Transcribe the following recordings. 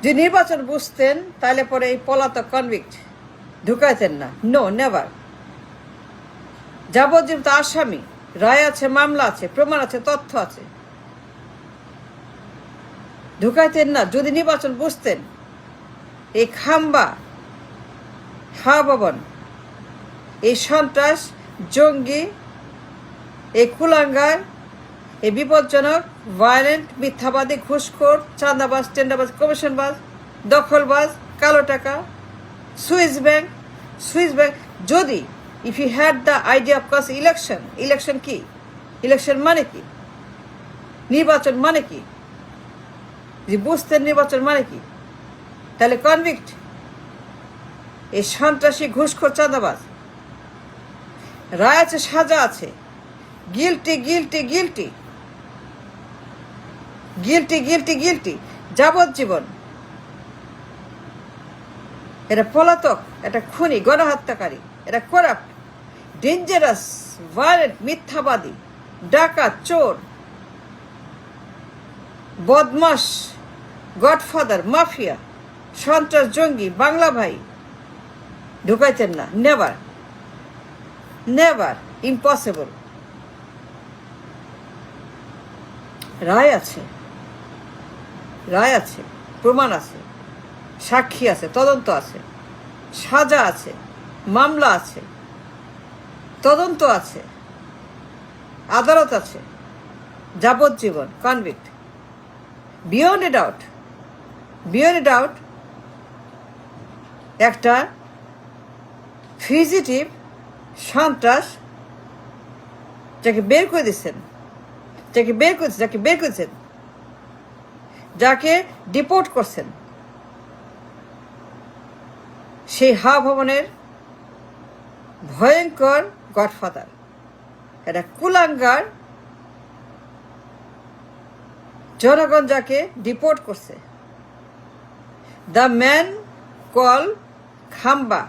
যদি নির্বাচন বুঝতেন তাহলে পরে এই পলাতক কনভিক্ট ঢুকাইতেন না। No, never. যাবজ্জীবন তো আসামি, রায় আছে, মামলা আছে, প্রমাণ আছে, তথ্য আছে, ঢুকাইতেন না যদি নির্বাচন বুঝতেন। এই খাম্বা, ভবন, এই সন্ত্রাস, জঙ্গি, এই কুলাঙ্গার, এই বিপজ্জনক, ভায়োলেন্ট, মিথ্যাবাদী, ঘুষখোর, চাঁদাবাজ, টেন্ডারবাজ, কমিশনবাজ, দখলবাজ, কালো টাকা, সুইস ব্যাংক। যদি if you had the idea of cause election কি, ইলেকশন মানে কি, নির্বাচন মানে কি, যে বুঝতেন নির্বাচন মানে কি, তাহলে কনভিক্ট, এই সন্ত্রাসী, ঘুষখোর, চাঁদাবাজ, রায় আছে, সাজা আছে, guilty guilty guilty guilty guilty guilty, যাবজ্জীবন। এটা পলাতক, এটা খুনি, গণহত্যাকারী, এটা করাপ্ট, ডেঞ্জারাস, ভায়োলেন্ট, মিথ্যাবাদী, ডাকাত, চোর, বদমাস, গডফাদার, মাফিয়া, সন্ত্রাস, জঙ্গি, বাংলা ভাই ঢুকাইতেন না। Never, never, impossible. রায় আছে, রায় আছে, প্রমাণ আছে, সাক্ষী আছে, তদন্ত আছে, সাজা আছে, মামলা আছে, তদন্ত আছে, আদালত আছে, যাবজ্জীবন, কনভিক্ট, বিয়ন্ড এ ডাউট, বিয়ন্ড এ ডাউট। একটা ফিজিটিভ সন্ত্রাস যাকে বের করে দিচ্ছেন, যাকে বের করেছেন, যাকে ডিপোর্ট করছেন, সেই ভবনের ভয়ঙ্কর গডফাদার, এটা কুলাঙ্গার, জনগণ যাকে ডিপোর্ট করছে, দ্য ম্যান কল খাম্বা,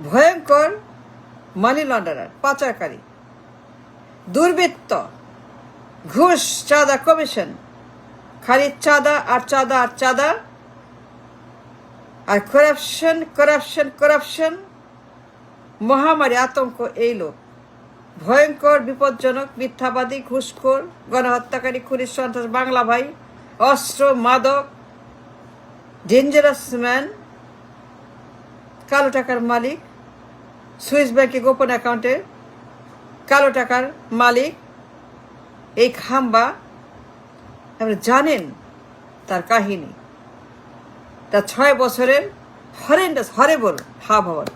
ভয়ঙ্কর মানি লন্ডারার, পাচারকারী, দুর্বৃত্ত, ঘুষ, চাঁদা, কমিশন, খালি চাঁদা আর চাঁদা আর চাঁদা আর করাপশন করাপশন করাপশন, মহামারী, আতঙ্ক। এই লোক ভয়ঙ্কর, বিপজ্জনক, মিথ্যাবাদী, ঘুষখোর, গণহত্যাকারী, খুনি, সন্ত্রাস, বাংলা ভাই, অস্ত্র, মাদক, ডেঞ্জারাস ম্যান, কালো টাকার মালিক, সুইস ব্যাংকে গোপন অ্যাকাউন্টের কালো টাকার মালিক, এই খাম্বা। আপনি জানেন তার কাহিনী, তার 6 বছরের হরেন্ডাস, হরেবল ভবন।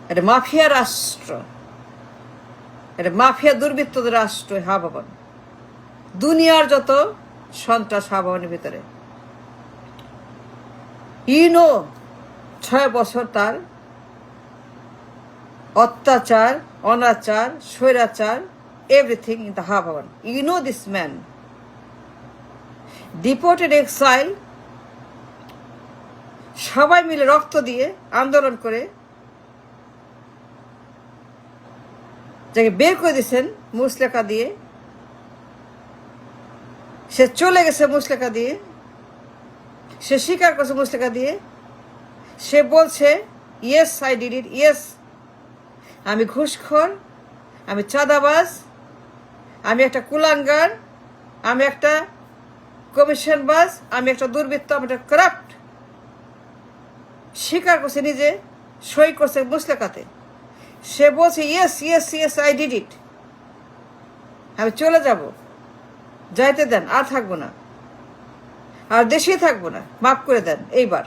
এটা মাফিয়া রাষ্ট্র, এটা মাফিয়া দুর্বৃত্তদের রাষ্ট্র। ভবন দুনিয়ার যত সন্ত্রাস ভবনের ভিতরে, 6 বছর তার অত্যাচার, অনাচার, স্বৈরাচার, এভরিথিং ইন দ্য ভবন। You know this man, deported, exile, সবাই মিলে রক্ত দিয়ে আন্দোলন করে যাকে বের করে দিয়েছেন মুচলেকা দিয়ে। সে চলে গেছে মুচলেকা দিয়ে, সে স্বীকার করছে মুচলেকা দিয়ে। সে বলছে yes I did it, yes আমি ঘুষখোর, আমি চাঁদাবাজ, আমি একটা কুলাঙ্গার, আমি একটা কমিশনবাজ, আমি একটা দুর্বৃত্ত, আমি একটা করাপ্ট। স্বীকার করছে, নিজে সই করছে মুচলেকাতে। সে বলছে yes yes yes I did it, আমি চলে যাব, যাইতে দেন, আর থাকবো না, আর দেশেই থাকবো না, মাফ করে দেন। এইবার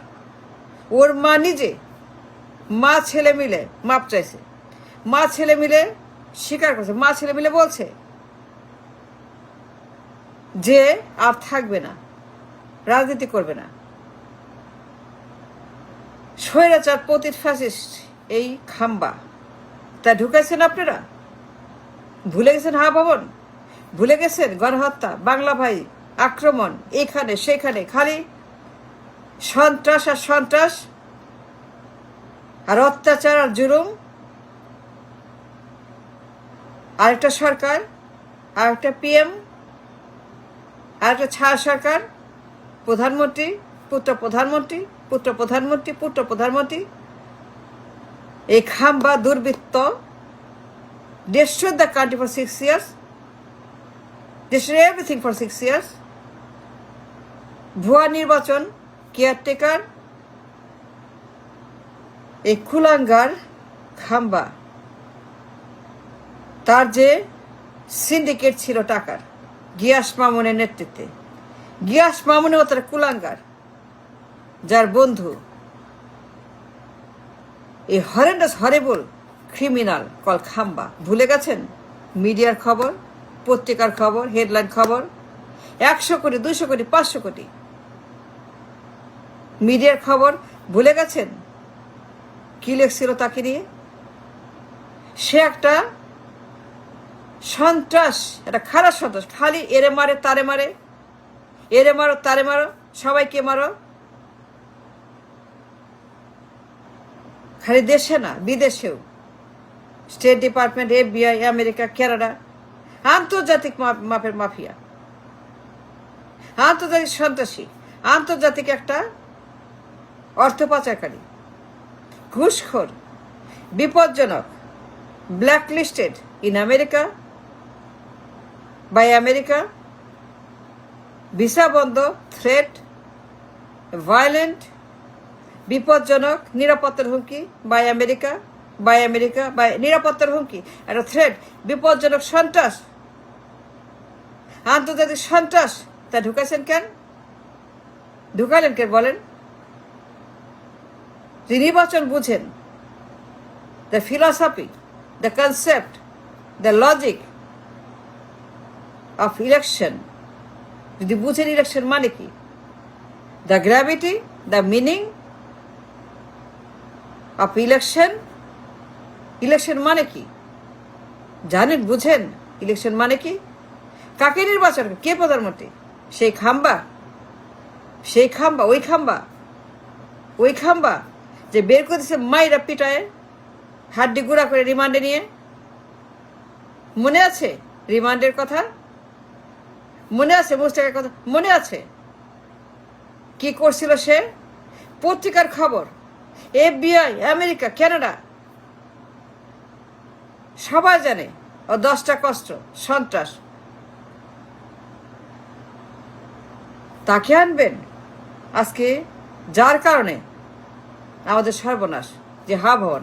ওর মা নিজে, মা ছেলে মিলে মাপ চাইছে, মা ছেলে মিলে স্বীকার করছে, মা ছেলে মিলে বলছে যে আর থাকবে না, রাজনীতি করবে না। স্বৈরাচার, পতিত, ফ্যাসিস্ট এই খাম্বা তা ঢুকাইছেন আপনারা। ভুলে গেছেন ভবন, ভুলে গেছেন গণহত্যা, বাংলা ভাই, আক্রমণ, এখানে সেখানে খালি সন্ত্রাস আর সন্ত্রাস আর অত্যাচার আর জুলুম। আরেকটা সরকার, আরেকটা পিএম, আর একটা ছায়া সরকার, প্রধানমন্ত্রী, পুত্র প্রধানমন্ত্রী, পুত্র প্রধানমন্ত্রী, পুত্র প্রধানমন্ত্রী, এই খাম্বা দুর্বৃত্ত destroyed the country for 6 years, destroyed everything for 6 years, ভুয়া নির্বাচন, কেয়ারটেকার, এই কুলাঙ্গার খাম্বা, তার যে সিন্ডিকেট ছিল টাকার, গিয়াস মামুনের নেতৃত্বে, গিয়াস মামুনেও তার কুলাঙ্গার, যার বন্ধু এই হরেন্ডাস হরেবল ক্রিমিনাল কল খাম্বা। ভুলে গেছেন মিডিয়ার খবর, পত্রিকার খবর, হেডলাইন খবর, 100 কোটি, 200 কোটি, 500 কোটি মিডিয়ার খবর ভুলে গেছেন কি লেখছিল তাকে নিয়ে? সে একটা সন্ত্রাস, একটা খারাপ সন্ত্রাস, খালি এরে মারে তারে মারে, এরে মারো তারে মারো, সবাইকে মারো, খালি দেশে না বিদেশেও, state department, FBI, America, Canada, আন্তর্জাতিক মাপের মাফিয়া, আন্তর্জাতিক সন্ত্রাসী, আন্তর্জাতিক একটা অর্থ পাচারকারী, ঘুষখোর, বিপজ্জনক, blacklisted in America, by America, visa বন্ধ, থ্রেট, ভায়োলেন্ট, বিপজ্জনক, নিরাপত্তার হুমকি, by America, by America, by নিরাপত্তার হুমকি, একটা থ্রেট, বিপজ্জনক, সন্ত্রাস, আন্তর্জাতিক সন্ত্রাস। তা ঢুকাইছেন কেন? ঢুকালেন কেন বলেন? যে নির্বাচন বুঝেন, the philosophy, the concept, the logic of election, যদি বুঝেন ইলেকশন মানে কি, the gravity, the meaning of election, election মানে কি জানেন, বুঝেন ইলেকশন মানে কি, কাকে নির্বাচন, কে প্রধানমন্ত্রী, সেই খাম্বা, সেই খাম্বা, ওই খাম্বা, ওই খাম্বা যে বের করতেছে মাইরা পিটায়, হাড্ডি গুঁড়া করে রিমান্ডে নিয়ে। মনে আছে রিমান্ডের কথা? মনে আছে মুস্তাকের কথা? মনে আছে কি করছিল সে? পত্রিকার খবর, FBI, আমেরিকা, কানাডা, সবাই জানে ও 10টা কষ্ট, সন্ত্রাস। তাকে আনবেন আজকে, যার কারণে আমাদের সর্বনাশ, যে হা ভবন,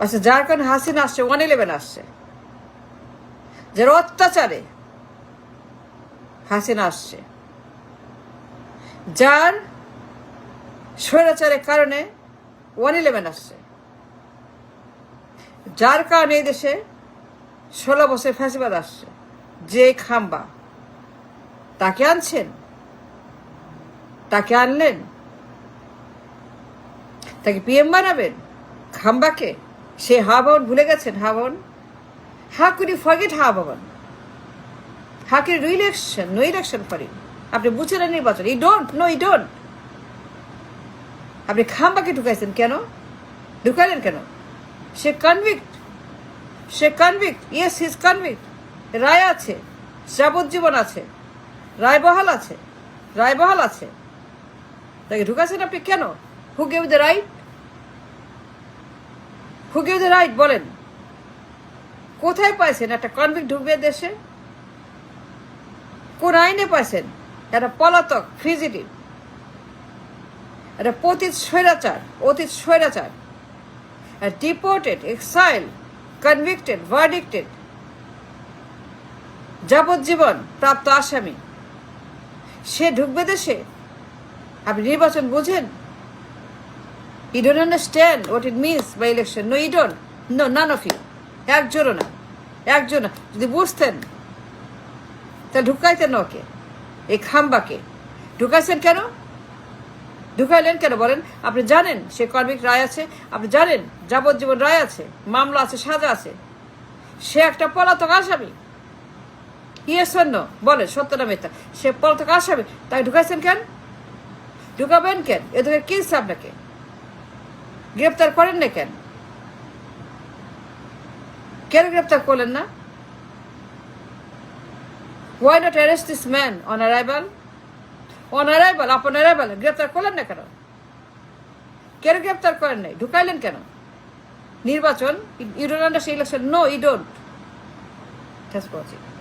আচ্ছা যার কারণে হাসিনা আসছে, 111 আসছে, যার অত্যাচারে হাসিনা আসছে, যার স্বৈরাচারের কারণে 111 আসছে, যার কারণে এই দেশে 16 বছর ফ্যাসিবাদ আসছে, যে খাম্বা, তাকে আনছেন, তাকে আনলেন, তাকে PM বানাবেন খাম্বাকে। সে হা ভবন ভুলে গেছেন? হা ভবন, how could you forget হা ভবন? how can you election, no election for you? আপনি বুঝছেন না নির্বাচন, you don't, no you don't। আপনি খাম্বাকে ঢুকাইছেন কেন? ঢুকালেন কেন? সে কনভিক্ট, সে convict, yes he is convict, রায় আছে, যাবজ্জীবন আছে, রায় বহাল আছে, রায় বহাল আছে, তাকে ঢুকাছেন আপনি কেন? Who gave the right, who gave the right বলেন? কোথায় পাইছেন একটা কনভিক্ট ঢুকবে দেশে? কোন আইনে পাইছেন? একটা পলাতক, ফিজিটিভ, একটা পতিত স্বৈরাচার, অতীত স্বৈরাচার, ডিপোর্টেড, এক্সাইল, কনভিক্টেড, ভার্ডিক্টেড, যাবজ্জীবন প্রাপ্ত আসামি, সে ঢুকবে দেশে? আপনি নির্বাচন বুঝেন? You don't understand what it means by election. No, you don't. No, none of you. একজনও না, একজন না। যদি বুঝতেন তা ঢুকাইতেন ওকে, এই খাম্বাকে। ঢুকাইছেন কেন? ঢুকাইলেন কেন বলেন? আপনি জানেন সে কনভিক্ট, রায় আছে, আপনি জানেন যাবজ্জীবন রায় আছে, মামলা আছে, সাজা আছে, সে একটা পলাতক আসামি। ইয়েস অর নো বলেন, সত্য না মিথ্যা? সে পলাতক আসামি, তাকে ঢুকাইছেন কেন? ঢুকাবেন কেন? এ তোকে কি আপনাকে গ্রেপ্তার করেন না কেন? কেন গ্রেপ্তার করলেন না? Why not arrest this man on arrival? On arrival, upon arrival, গ্রেপ্তার করলেন না কেন? কেন গ্রেপ্তার করেন নাই? ঢুকাইলেন কেন? নির্বাচন, you don't understand election? No, you don't. Thanks for watching.